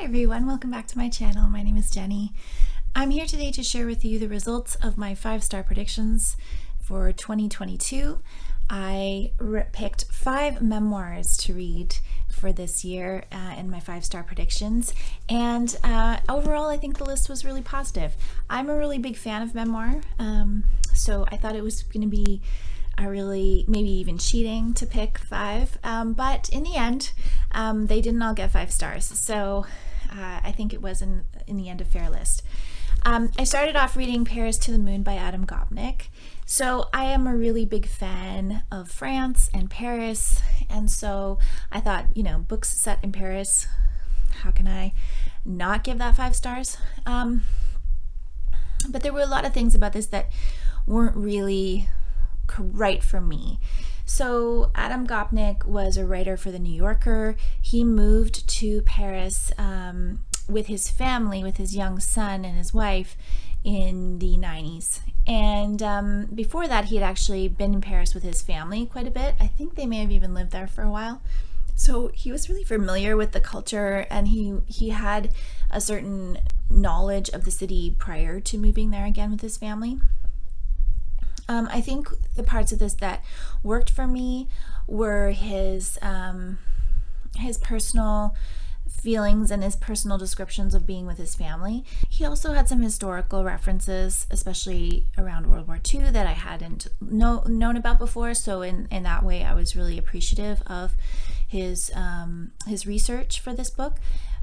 everyone, welcome back to my channel. My name is Jenny. I'm here today to share with you the results of my 5-star predictions for 2022. I picked 5 memoirs to read for this year in my 5-star predictions, and overall I think the list was really positive. I'm a really big fan of memoir, so I thought it was going to be maybe even cheating to pick 5, but in the end they didn't all get 5 stars, so I think it was in the end a fair list. I started off reading Paris to the Moon by Gopnik. So I am a really big fan of France and Paris, and so I thought, books set in Paris, how can I not give that 5 stars? But there were a lot of things about this that weren't really right for me. So Gopnik was a writer for The New Yorker. He moved to Paris with his family, with his young son and his wife in the 90s. And before that, he had actually been in Paris with his family quite a bit. I think they may have even lived there for a while. So he was really familiar with the culture, and he had a certain knowledge of the city prior to moving there again with his family. I think the parts of this that worked for me were his personal feelings and his personal descriptions of being with his family. He also had some historical references, especially around World War II, that I hadn't known about before. So in that way, I was really appreciative of his research for this book.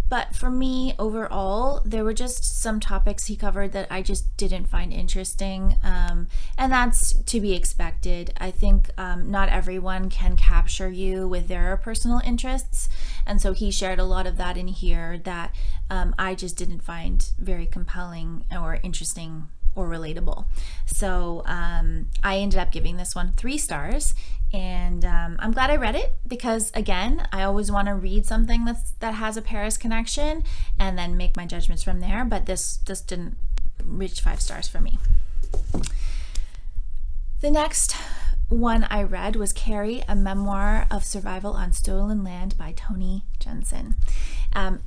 But for me, overall, there were just some topics he covered that I just didn't find interesting, and that's to be expected. I think not everyone can capture you with their personal interests, and so he shared a lot of that in here that I just didn't find very compelling or interesting or relatable. So I ended up giving this one 3 stars, and I'm glad I read it, because again, I always want to read something that has a Paris connection and then make my judgments from there, but this just didn't reach 5 stars for me. The next one I read was Carrie, a memoir of survival on stolen land by Toni Jensen.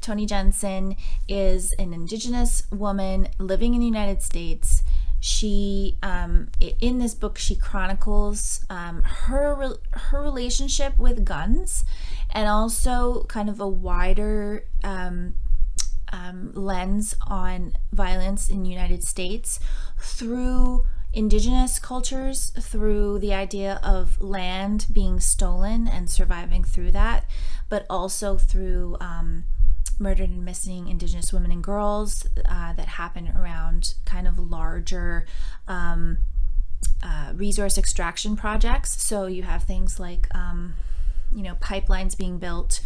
Toni Jensen is an Indigenous woman living in the United States. She, in this book, she chronicles her relationship with guns, and also kind of a wider lens on violence in the United States through Indigenous cultures, through the idea of land being stolen and surviving through that, but also through murdered and missing Indigenous women and girls that happen around kind of larger resource extraction projects. So you have things like pipelines being built,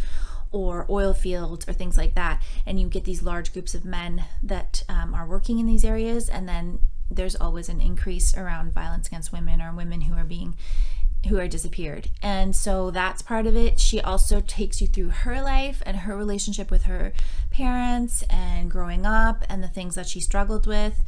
or oil fields, or things like that, and you get these large groups of men that are working in these areas, and then there's always an increase around violence against women, or women who are disappeared. And so that's part of it. She also takes you through her life and her relationship with her parents and growing up and the things that she struggled with.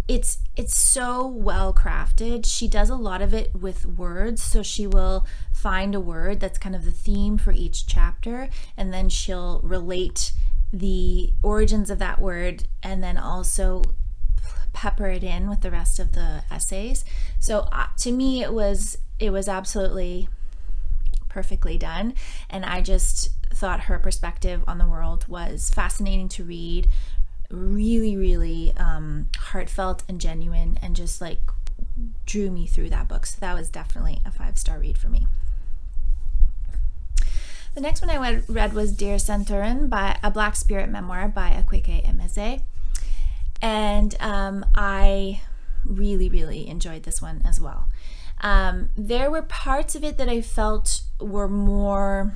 It's so well crafted. She does a lot of it with words, so she will find a word that's kind of the theme for each chapter, and then she'll relate the origins of that word, and then also pepper it in with the rest of the essays. So to me, it was absolutely perfectly done, and I just thought her perspective on the world was fascinating to read, really heartfelt and genuine, and just like drew me through that book. So that was definitely a 5-star read for me. The next one I read was Dear Senthuran, by a Black Spirit memoir by Akwaeke Emezi. And I really enjoyed this one as well. There were parts of it that I felt were more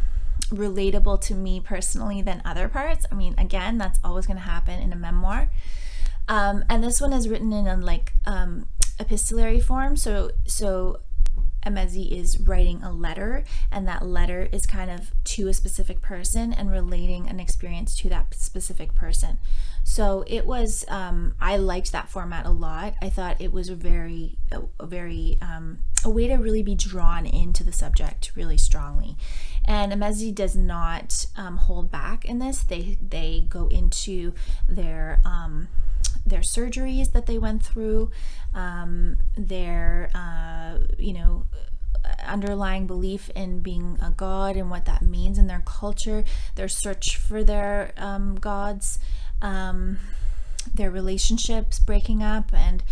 relatable to me personally than other parts. I mean, again, that's always going to happen in a memoir. And this one is written in a epistolary form, so Emezi is writing a letter, and that letter is kind of to a specific person and relating an experience to that specific person. So it was, I liked that format a lot. I thought it was a way to really be drawn into the subject really strongly. And Emezi does not hold back in this. They go into their surgeries that they went through, their underlying belief in being a god and what that means in their culture, their search for their gods, their relationships breaking up, and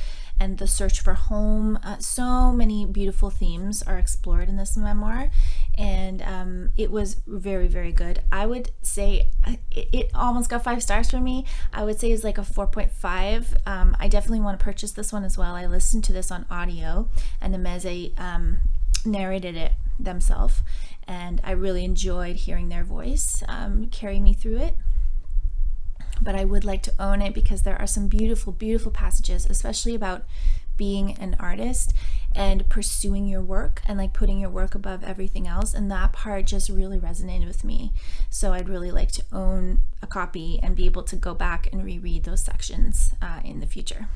the search for home. So many beautiful themes are explored in this memoir, and it was very, very good. I would say it almost got 5 stars for me. I would say it's like a 4.5. I definitely want to purchase this one as well. I listened to this on audio, and Emezi narrated it themselves, and I really enjoyed hearing their voice carry me through it. But I would like to own it because there are some beautiful, beautiful passages, especially about being an artist and pursuing your work and like putting your work above everything else. And that part just really resonated with me. So I'd really like to own a copy and be able to go back and reread those sections in the future.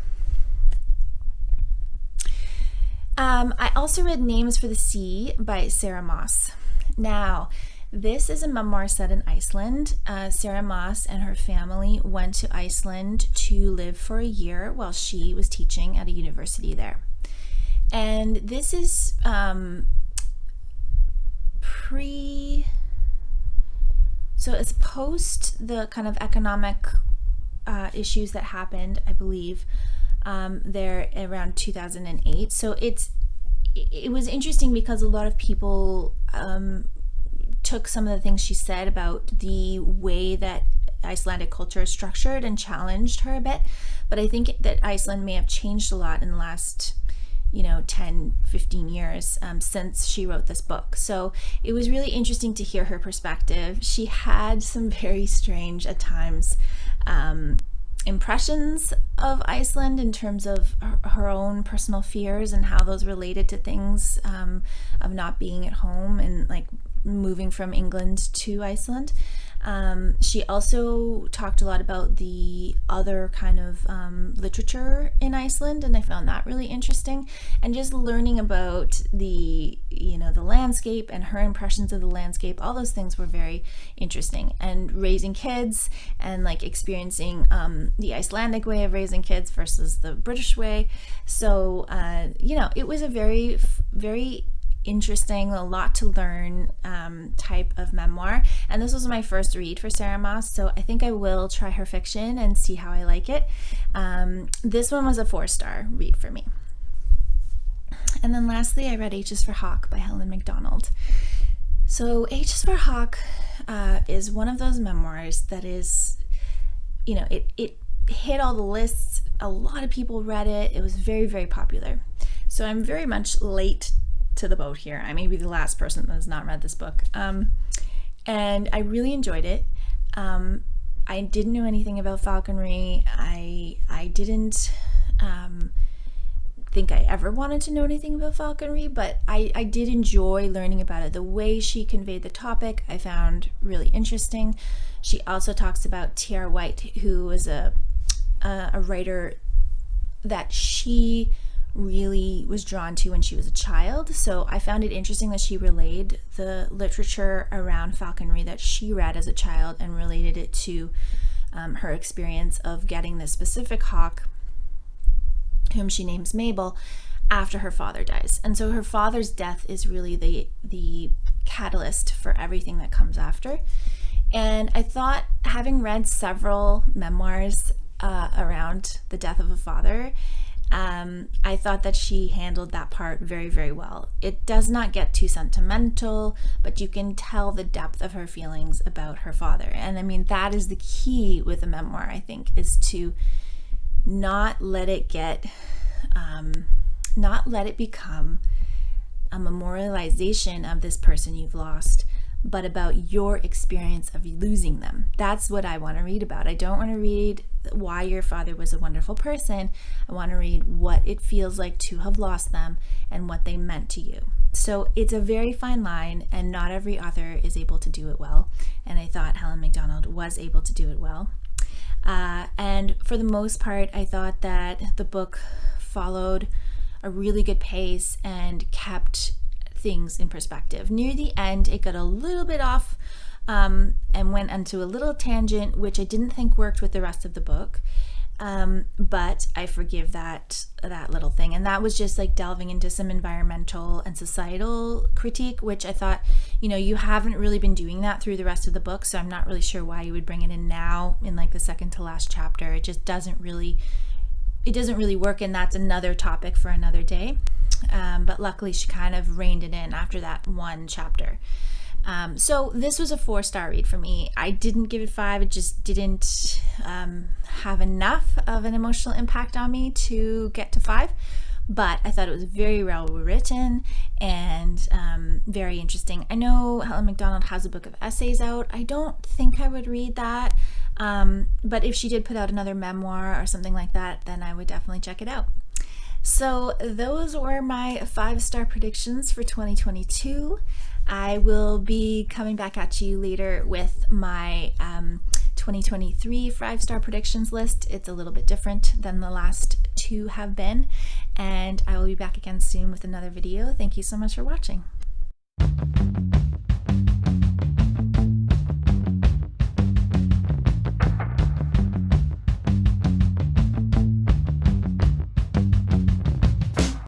I also read Names for the Sea by Sarah Moss. Now, this is a memoir set in Iceland. Sarah Moss and her family went to Iceland to live for a year while she was teaching at a university there. And this is so it's post the kind of economic issues that happened, I believe, there around 2008. So it was interesting because a lot of people took some of the things she said about the way that Icelandic culture is structured and challenged her a bit. But I think that Iceland may have changed a lot in the last 10, 15 years since she wrote this book. So it was really interesting to hear her perspective. She had some very strange, at times, impressions of Iceland in terms of her own personal fears and how those related to things of not being at home and like moving from England to Iceland. She also talked a lot about the other kind of literature in Iceland, and I found that really interesting. And just learning about the landscape and her impressions of the landscape, all those things were very interesting. And raising kids and like experiencing the Icelandic way of raising kids versus the British way. So it was a very, very interesting, a lot to learn type of memoir. And this was my first read for Sarah Moss, so I think I will try her fiction and see how I like it. This one was a 4-star read for me. And then lastly, I read H is for Hawk by Helen Macdonald. So H is for Hawk is one of those memoirs that is, it hit all the lists. A lot of people read it. It was very, very popular. So I'm very much late to the boat here. I may be the last person that has not read this book. And I really enjoyed it. I didn't know anything about falconry. I didn't think I ever wanted to know anything about falconry, but I did enjoy learning about it. The way she conveyed the topic, I found really interesting. She also talks about T.R. White, who was a writer that she really was drawn to when she was a child. So I found it interesting that she relayed the literature around falconry that she read as a child and related it to her experience of getting this specific hawk, whom she names Mabel, after her father dies. And so her father's death is really the catalyst for everything that comes after. And I thought, having read several memoirs around the death of a father, I thought that she handled that part very, very well. It does not get too sentimental, but you can tell the depth of her feelings about her father. And I mean, that is the key with a memoir, I think, is to not let it become a memorialization of this person you've lost, but about your experience of losing them. That's what I want to read about. I don't want to read why your father was a wonderful person. I want to read what it feels like to have lost them and what they meant to you. So it's a very fine line, and not every author is able to do it well. And I thought Helen Macdonald was able to do it well. And for the most part, I thought that the book followed a really good pace and kept things in perspective. Near the end, it got a little bit off and went into a little tangent, which I didn't think worked with the rest of the book. But I forgive that little thing. And that was just like delving into some environmental and societal critique, which I thought, you haven't really been doing that through the rest of the book. So I'm not really sure why you would bring it in now in like the second to last chapter. It just doesn't really work. And that's another topic for another day. But luckily she kind of reined it in after that one chapter. So this was a 4-star read for me. I didn't give it 5. It just didn't have enough of an emotional impact on me to get to 5. But I thought it was very well written and very interesting. I know Helen Macdonald has a book of essays out. I don't think I would read that. But if she did put out another memoir or something like that, then I would definitely check it out. So those were my 5-star predictions for 2022. I will be coming back at you later with my 2023 5-star predictions list. It's a little bit different than the last 2 have been, and I will be back again soon with another video. Thank you so much for watching.